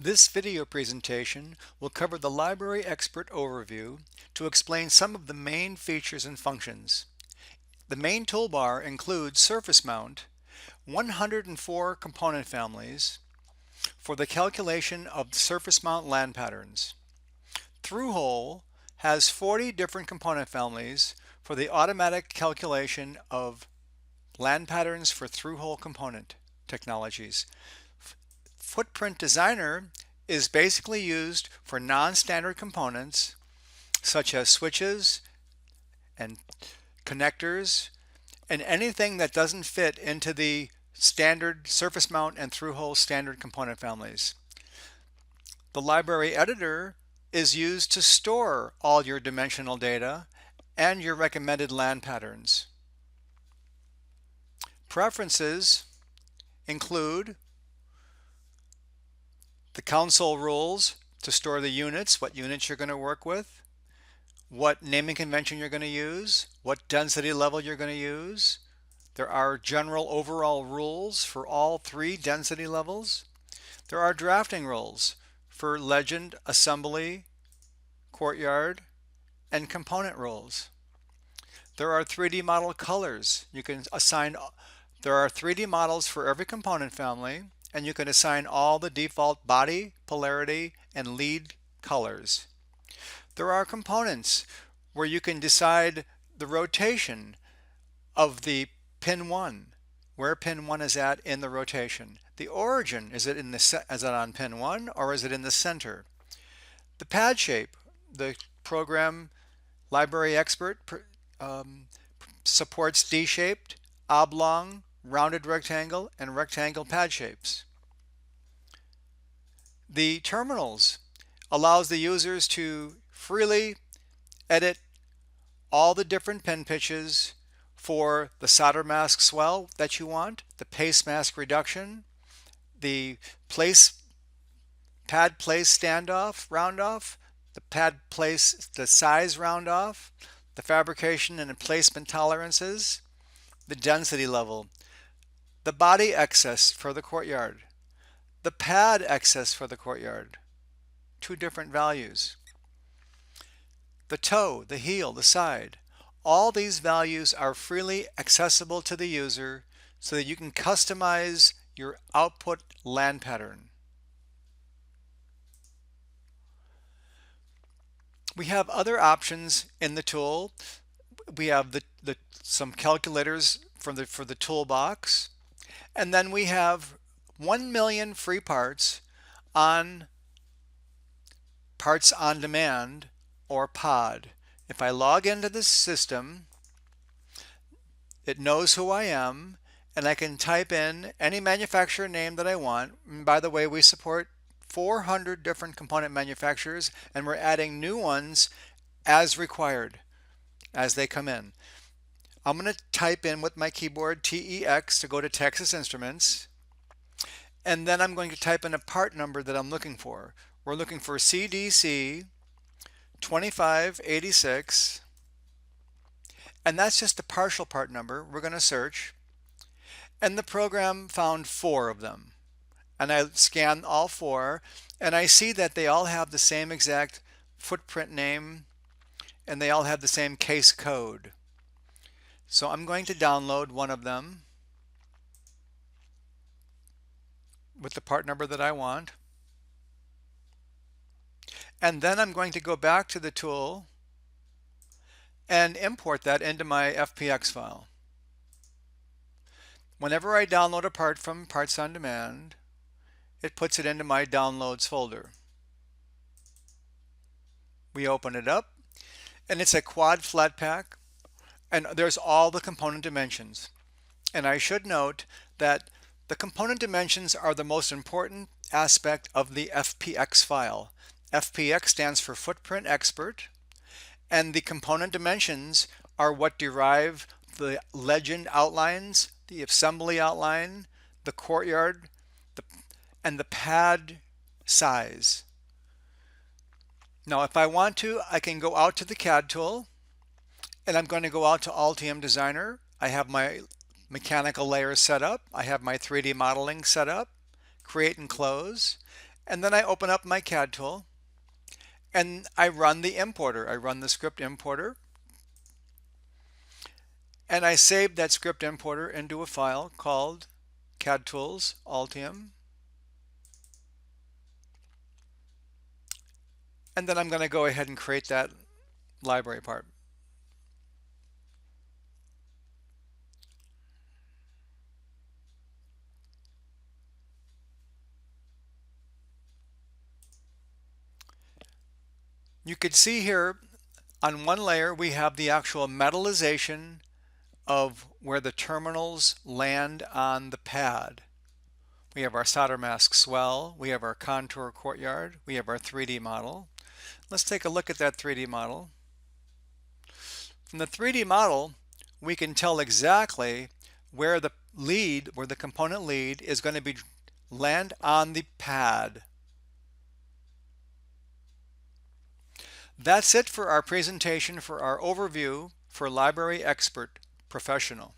This video presentation will cover the Library Expert Overview to explain some of the main features and functions. The main toolbar includes Surface Mount, 104 component families for the calculation of surface mount land patterns. Through-Hole has 40 different component families for the automatic calculation of land patterns for through-hole component technologies. Footprint Designer is basically used for non-standard components such as switches and connectors and anything that doesn't fit into the standard surface mount and through-hole standard component families. The library editor is used to store all your dimensional data and your recommended land patterns. Preferences include the console rules to store the units, what units you're going to work with, what naming convention you're going to use, what density level you're going to use. There are general overall rules for all three density levels. There are drafting rules for legend, assembly, courtyard, and component rules. There are 3D model colors. You can assign, there are 3D models for every component family, and you can assign all the default body, polarity, and lead colors. There are components where you can decide the rotation of the pin 1, where pin 1 is at in the rotation. The origin, is it on pin 1 or is it in the center? The pad shape, the program Library Expert supports D-shaped, oblong, rounded rectangle, and rectangle pad shapes. The terminals allows the users to freely edit all the different pin pitches for the solder mask swell that you want, the paste mask reduction, the pad place standoff, round off, the pad place, the size round off, the fabrication and placement tolerances, the density level, the body excess for the courtyard, the pad excess for the courtyard, two different values, the toe, the heel, the side. All these values are freely accessible to the user so that you can customize your output land pattern. We have other options in the tool. We have some calculators for the toolbox, and then we have 1 million free parts on Parts on Demand or POD. If I log into this system, it knows who I am, and I can type in any manufacturer name that I want. And by the way, we support 400 different component manufacturers, and we're adding new ones as required as they come in. I'm going to type in with my keyboard TEX to go to Texas Instruments, and then I'm going to type in a part number that I'm looking for. We're looking for CDC 2586, and that's just a partial part number. We're going to search, and the program found 4 of them. And I scan all 4, and I see that they all have the same exact footprint name, and they all have the same case code. So I'm going to download one of them with the part number that I want. And then I'm going to go back to the tool and import that into my FPX file. Whenever I download a part from Parts on Demand, it puts it into my Downloads folder. We open it up, and it's a quad flat pack, and there's all the component dimensions. And I should note that the component dimensions are the most important aspect of the FPX file. FPX stands for Footprint Expert, and the component dimensions are what derive the legend outlines, the assembly outline, the courtyard, and the pad size. Now if I want to, I can go out to the CAD tool, and I'm going to go out to Altium Designer. I have my mechanical layers set up. I have my 3D modeling set up, create and close, And then I open up my CAD tool and I run the importer. I run the script importer and I save that script importer into a file called CAD Tools Altium. And then I'm going to go ahead and create that library part. You could see here on one layer we have the actual metallization of where the terminals land on the pad. We have our solder mask swell, we have our contour courtyard, we have our 3D model. Let's take a look at that 3D model. From the 3D model, we can tell exactly where the component lead is going to be land on the pad. That's it for our presentation for our overview for Library Expert Professional.